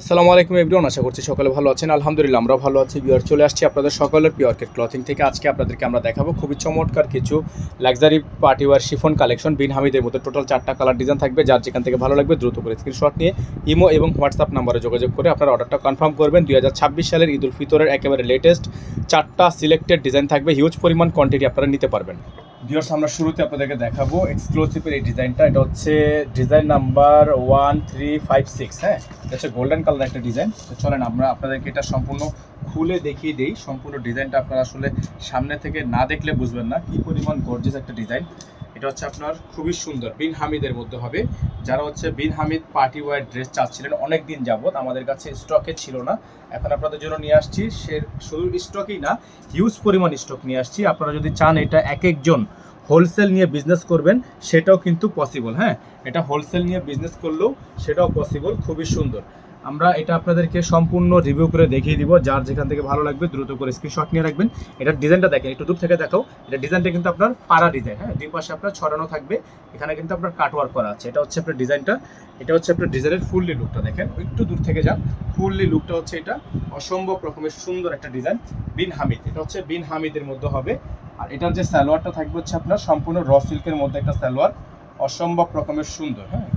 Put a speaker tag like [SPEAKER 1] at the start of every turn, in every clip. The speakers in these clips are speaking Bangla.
[SPEAKER 1] আসসালামু আলাইকুম এভরিওয়ান, আশা করছি সকালে ভালো আছেন। আলহামদুলিল্লাহ আমরা ভালো আছি। ভিউয়ার চলে আসছি আপনাদের সকলের পিওরকেট ক্লথিং থেকে। আজকে আপনাদেরকে আমরা দেখাবো খুবই চমৎকার কিছু লাক্সারি পার্টিওয়ার শিফন কালেকশন। বিন হামিদের মধ্যে টোটাল 4টা কালার ডিজাইন থাকবে। যার যেখান থেকে ভালো লাগবে দ্রুত করে স্ক্রিনশট নিয়ে ইমো এবং হোয়াটসঅ্যাপ নাম্বারে যোগাযোগ করে আপনার অর্ডারটা কনফার্ম করবেন। 2026 সালের ঈদ উল ফিতরের একেবারে লেটেস্ট 4টা সিলেক্টেড ডিজাইন থাকবে। হিউজ পরিমাণ কোয়ান্টিটি আপনারা নিতে পারবেন। ভিউয়ার্স, আমরা শুরুতে আপনাদেরকে দেখাবো এক্সক্লুসিভের এই ডিজাইনটা। এটা হচ্ছে ডিজাইন নাম্বার 1356। হ্যাঁ, এটা হচ্ছে গোল্ডেন কালার একটা ডিজাইন। তো চলেন আমরা আপনাদেরকে এটা সম্পূর্ণ খুলে দেখিয়ে দিই। সম্পূর্ণ ডিজাইনটা আপনারা আসলে সামনে থেকে না দেখলে বুঝবেন না কি পরিমাণ গর্জিয়াস একটা ডিজাইন। এটা হচ্ছে আপনার খুবই সুন্দর বিন হামিদের মধ্যে হবে। যারা হচ্ছে বিন হামিদ পার্টি ওয়্যার ড্রেস চাচ্ছিলেন অনেক দিন যাবত, আমাদের কাছে স্টকে ছিল না, এখন আপনাদের জন্য নিয়ে আসছি। সে শুধু স্টকই না, হিউজ পরিমাণ স্টক নিয়ে আসছি। আপনারা যদি চান এটা এক একজন হোলসেল নিয়ে বিজনেস করবেন সেটাও কিন্তু পসিবল। হ্যাঁ, এটা হোলসেল নিয়ে বিজনেস করলেও সেটাও পসিবল। খুবই সুন্দর। আমরা এটা আপনাদেরকে সম্পূর্ণ রিভিউ করে দেখিয়ে দিব। যার যেখান থেকে ভালো লাগবে দ্রুত করে স্ক্রিনশট নিয়ে রাখবেন। এটার ডিজাইনটা দেখেন, একটু দূর থেকে দেখাও। এটা ডিজাইনটা কিন্তু আপনার পাড়া ডিজাইন। হ্যাঁ, দুই পাশে আপনার ছড়ানো থাকবে। এখানে কিন্তু আপনার কাটওয়ার্ক করা আছে। এটা হচ্ছে আপনার ডিজাইনটা। এটা হচ্ছে আপনার ডিজাইনের ফুললি লুকটা দেখেন, একটু দূর থেকে যান। ফুললি লুকটা হচ্ছে এটা অসম্ভব রকমের সুন্দর একটা ডিজাইন। বিন হামিদ, এটা হচ্ছে বিন হামিদের মধ্যে হবে। আর এটার যে সালোয়ারটা থাকবে হচ্ছে আপনার সম্পূর্ণ র সিল্কের মধ্যে একটা সালোয়ার, অসম্ভব রকমের সুন্দর। হ্যাঁ,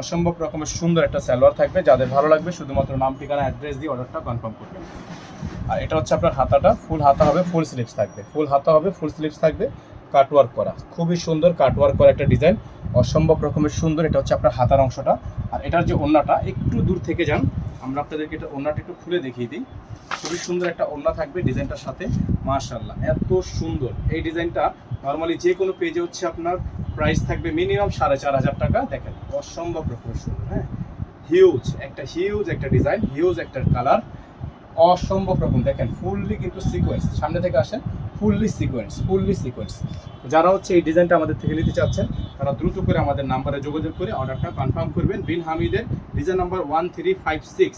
[SPEAKER 1] অসম্ভব রকমের সুন্দর একটা সালোয়ার থাকবে। যাদের ভালো লাগবে শুধুমাত্র নাম, ঠিকানা, অ্যাড্রেস দিয়ে অর্ডারটা কনফার্ম করবেন। আর এটা হচ্ছে আপনার হাতাটা, ফুল হাতা হবে, ফুল স্লিভস থাকবে। ফুল হাতা হবে, ফুল স্লিভস থাকবে, কাটওয়ার্ক করা, খুবই সুন্দর কাটওয়ার্ক করা একটা ডিজাইন, অসম্ভব রকমের সুন্দর। এটা হচ্ছে আপনার হাতার অংশটা। আর এটার যে ওড়নাটা, একটু দূর থেকে যান, আমরা আপনাদেরকে এটা ওড়নাটা একটু খুলে দেখিয়ে দিই। খুবই সুন্দর একটা ওড়না থাকবে ডিজাইনটার সাথে। মাশাআল্লাহ, এত সুন্দর এই ডিজাইনটা। নর্মালি যে কোনো পেজে হচ্ছে আপনার প্রাইস থাকবে মিনিমাম 4500 টাকা। দেখেন অসম্ভব রকমের সুন্দর। হ্যাঁ, হিউজ একটা ডিজাইন, হিউজ একটা কালার, অসম্ভব রকম। দেখেন ফুললি কিন্তু সিকোয়েন্স, সামনে থেকে আসেন, ফুললি সিকোয়েন্স। যারা হচ্ছে এই ডিজাইনটা আমাদের থেকে নিতে চাচ্ছেন তারা দ্রুত করে আমাদের নাম্বারে যোগাযোগ করে অর্ডারটা কনফার্ম করবেন। বিন হামিদের ডিজাইন নাম্বার 1356।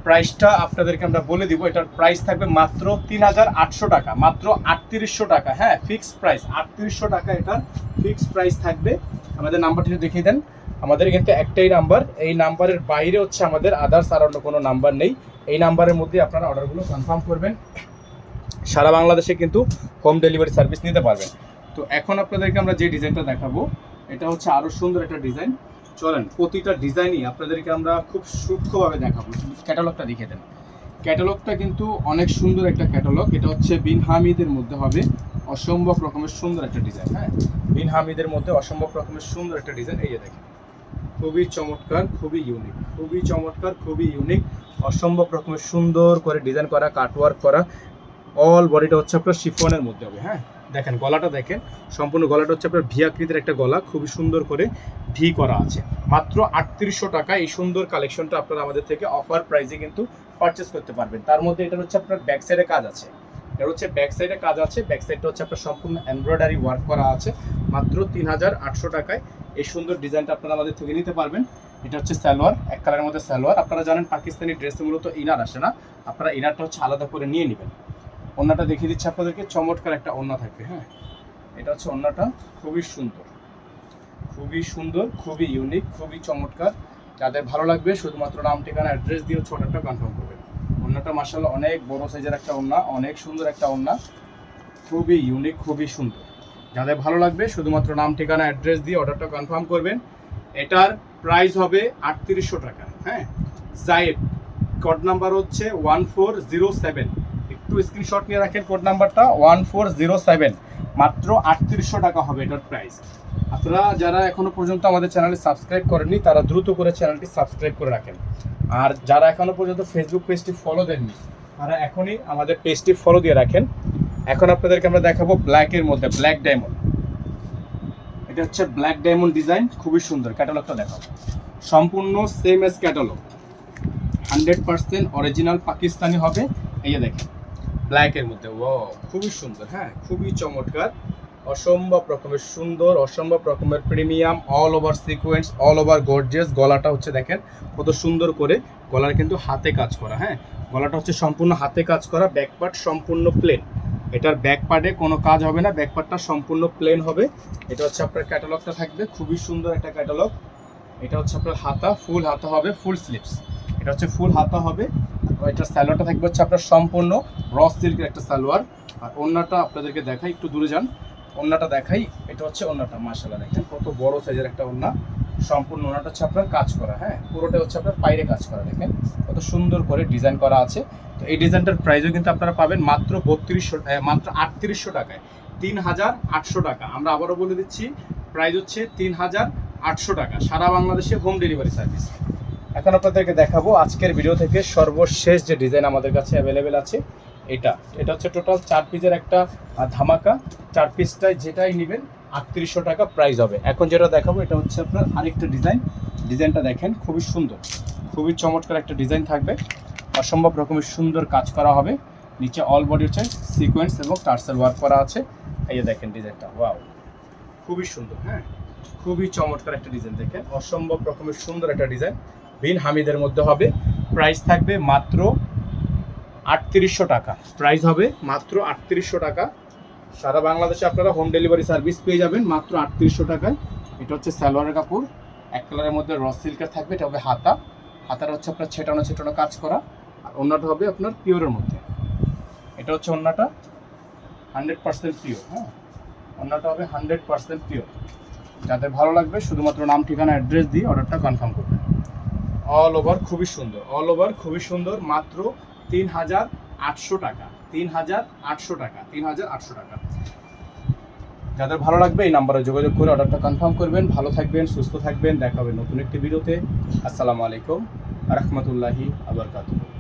[SPEAKER 1] প্রাইসটা আপনাদেরকে আমরা বলে দিব। এটার প্রাইস থাকবে মাত্র 3800 টাকা, মাত্র 3800 টাকা। হ্যাঁ, ফিক্সড প্রাইস 3800 টাকা। এটার ফিক্সড প্রাইস থাকবে। আমাদের নাম্বারটি দেখিয়ে দেন। আমাদের কিন্তু একটাই নাম্বার, এই নাম্বারের বাইরে হচ্ছে আমাদের আদার্স আর অন্য কোনো নাম্বার নেই। এই নাম্বারের মধ্যে আপনারা অর্ডারগুলো কনফার্ম করবেন। সারা বাংলাদেশে কিন্তু হোম ডেলিভারি সার্ভিস নিতে পারবেন। তো এখন আপনাদেরকে আমরা যে ডিজাইনটা দেখাবো এটা হচ্ছে আরও সুন্দর একটা ডিজাইন। চলেন প্রতিটা ডিজাইনই আপনাদেরকে আমরা খুব সূক্ষ্মভাবে দেখাবো। ক্যাটালগটা দেখিয়ে দেন। ক্যাটালগটা কিন্তু অনেক সুন্দর একটা ক্যাটালগ। এটা হচ্ছে বিন হামিদের মধ্যে হবে, অসম্ভব রকমের সুন্দর একটা ডিজাইন। হ্যাঁ, বিন হামিদের মধ্যে অসম্ভব রকমের সুন্দর একটা ডিজাইন। এই যে দেখেন, খুবই চমৎকার, খুবই ইউনিক, খুবই চমৎকার, খুবই ইউনিক, অসম্ভব রকমের সুন্দর করে ডিজাইন করা, কাটওয়ার্ক করা। অল বডিটা হচ্ছে আপনার শিফনের মধ্যে হবে। হ্যাঁ, দেখেন গলাটা দেখেন, সম্পূর্ণ গলাটা হচ্ছে আপনার ভি আকৃতির একটা গলা, খুবই সুন্দর করে ভি করা আছে। মাত্র 3800 টাকা এই সুন্দর কালেকশনটা আপনারা আমাদের থেকে অফার প্রাইসে কিন্তু পারচেস করতে পারবেন। তার মধ্যে এটা হচ্ছে আপনার ব্যাক সাইডে কাজ আছে। এটা হচ্ছে ব্যাক সাইডে কাজ আছে। ব্যাক সাইডটা হচ্ছে আপনার সম্পূর্ণ এমব্রয়ডারি ওয়ার্ক করা আছে। মাত্র 3800 টাকায় এই সুন্দর ডিজাইনটা আপনারা আমাদের থেকে নিতে পারবেন। এটা হচ্ছে সালোয়ার, এক কালারের মধ্যে সালোয়ার। আপনারা জানেন পাকিস্তানি ড্রেসে মূলত ইনার আসে না, আপনারা ইনারটা হচ্ছে আলাদা করে নিয়ে নেবেন। ওড়নাটা দেখিয়ে দিচ্ছি আপনাদেরকে, চমৎকার একটা ওড়না থাকবে। হ্যাঁ, এটা হচ্ছে ওড়নাটা, খুবই সুন্দর, খুবই সুন্দর, খুবই ইউনিক, খুবই চমৎকার। যাদের ভালো লাগবে শুধুমাত্র নাম, ঠিকানা, অ্যাড্রেস দিয়ে হচ্ছে অর্ডারটা কনফার্ম করবেন। ওড়নাটা মাশাআল্লাহ অনেক বড় সাইজের একটা ওড়না, অনেক সুন্দর একটা ওড়না, খুবই ইউনিক, খুবই সুন্দর। যাদের ভালো লাগবে শুধুমাত্র নাম, ঠিকানা, অ্যাড্রেস দিয়ে অর্ডারটা কনফার্ম করবেন। এটার প্রাইস হবে 3800 টাকা। হ্যাঁ, জায়েদ, কোড নাম্বার হচ্ছে 1407। একটু স্ক্রিনশট নিয়ে রাখেন কোড নাম্বারটা 1407। মাত্র 3800 টাকা হবে এটার প্রাইস। আপনারা যারা এখনো পর্যন্ত আমাদের চ্যানেলে সাবস্ক্রাইব করেননি তারা দ্রুত করে চ্যানেলটি সাবস্ক্রাইব করে রাখেন। আর যারা এখনো পর্যন্ত ফেসবুক পেজটি ফলো দেননি তারা এখনই আমাদের পেজটি ফলো দিয়ে রাখেন। এখন আপনাদেরকে আমরা দেখাবো ব্ল্যাকের মধ্যে, ব্ল্যাক ডায়মন্ড। এটা হচ্ছে ব্ল্যাক ডায়মন্ড ডিজাইন, খুবই সুন্দর। ক্যাটালগটা দেখাবো, সম্পূর্ণ same S catalogue, 100% original Pakistani হবে। এই যে দেখেন ব্ল্যাকের মধ্যে, ও খুবই সুন্দর। হ্যাঁ, খুবই চমৎকার, অসম্ভব রকমের সুন্দর, অসম্ভব রকমের premium, all over sequence, all over gorgeous. গলাটা হচ্ছে দেখেন কত সুন্দর করে, গলার কিন্তু হাতে কাজ করা। হ্যাঁ, গলাটা হচ্ছে সম্পূর্ণ হাতে কাজ করা, ব্যাক পার্ট সম্পূর্ণ প্লেন। এটার ব্যাক পার্টে কোনো কাজ হবে না, ব্যাক পার্টটা সম্পূর্ণ প্লেন হবে। এটা হচ্ছে আপনার ক্যাটালগটা থাকবে, খুবই সুন্দর একটা ক্যাটালগ। এটা হচ্ছে আপনার হাতা, ফুল হাতা হবে, ফুল স্লিভস। এটা হচ্ছে ফুল হাতা হবে। এটার সালোয়ারটা থাকবে হচ্ছে আপনার সম্পূর্ণ র সিল্কের একটা সালোয়ার। আর ওড়নাটা আপনাদেরকে দেখাই, একটু দূরে যান, ওড়নাটা দেখাই। এটা হচ্ছে ওড়নাটা, মাশাআল্লাহ দেখেন কত বড় সাইজের একটা ওড়না। সম্পূর্ণ ওড়নাটা হচ্ছে আপনার কাজ করা, হ্যাঁ পুরোটা হচ্ছে আপনার বাইরে কাজ করা, দেখেন কত সুন্দর করে ডিজাইন করা আছে। তো এই ডিজাইনটার প্রাইসও কিন্তু আপনারা পাবেন মাত্র 3800 টাকায়, 3800 টাকা। আমরা আবারও বলে দিচ্ছি, প্রাইস হচ্ছে 3800 টাকা, সারা বাংলাদেশে হোম ডেলিভারি সার্ভিস। এখন আপনাদেরকে দেখাবো আজকের ভিডিও থেকে সর্বশেষ যে ডিজাইন আমাদের কাছে অ্যাভেলেবেল আছে। এটা হচ্ছে টোটাল 4 পিসের একটা ধামাকা। 4 পিসটায় যেটাই নেবেন 3800 টাকা প্রাইস হবে। এখন যেটা দেখাবো এটা হচ্ছে আপনার আরেকটা ডিজাইনটা দেখেন খুবই সুন্দর, খুবই চমৎকার একটা ডিজাইন থাকবে। অসম্ভব রকমের সুন্দর কাজ করা হবে। নিচে অল বডি হচ্ছে সিকোয়েন্স এবং টার্সেল ওয়ার্ক করা আছে। এই যে দেখেন ডিজাইনটা, ওয়াও খুবই সুন্দর, হ্যাঁ খুবই চমৎকার একটা ডিজাইন। দেখেন অসম্ভব রকমের সুন্দর একটা ডিজাইন, বিন হামিদের মধ্যে হবে। প্রাইস থাকবে মাত্র 3800 টাকা, প্রাইস হবে মাত্র 3800 টাকা। সারা বাংলাদেশে আপনারা হোম ডেলিভারি সার্ভিস পেয়ে যাবেন মাত্র 3800 টাকায়। এটা হচ্ছে সালোয়ারের কাপড়, এক কালারের মধ্যে র সিল্কের থাকবে। এটা হবে হাতার হচ্ছে আপনার ছেটানো কাজ করা। আর ওড়নাটা হবে আপনার পিওরের মধ্যে। এটা হচ্ছে ওড়নাটা 100% পিওর, হ্যাঁ ওড়নাটা হবে 100% পিওর। যাদের ভালো লাগবে শুধুমাত্র নাম, ঠিকানা, অ্যাড্রেস দিয়ে অর্ডারটা কনফার্ম করবেন। অল ওভার খুবই সুন্দর, মাত্র 3800 টাকা, 3800 টাকা, 3800 টাকা। যাদের ভালো লাগবে এই নাম্বারে যোগাযোগ করে অর্ডারটা কনফার্ম করবেন। ভালো থাকবেন, সুস্থ থাকবেন, দেখা হবে নতুন একটি ভিডিওতে। আসসালামু আলাইকুম ওয়া রাহমাতুল্লাহি ওয়া বারাকাতুহু।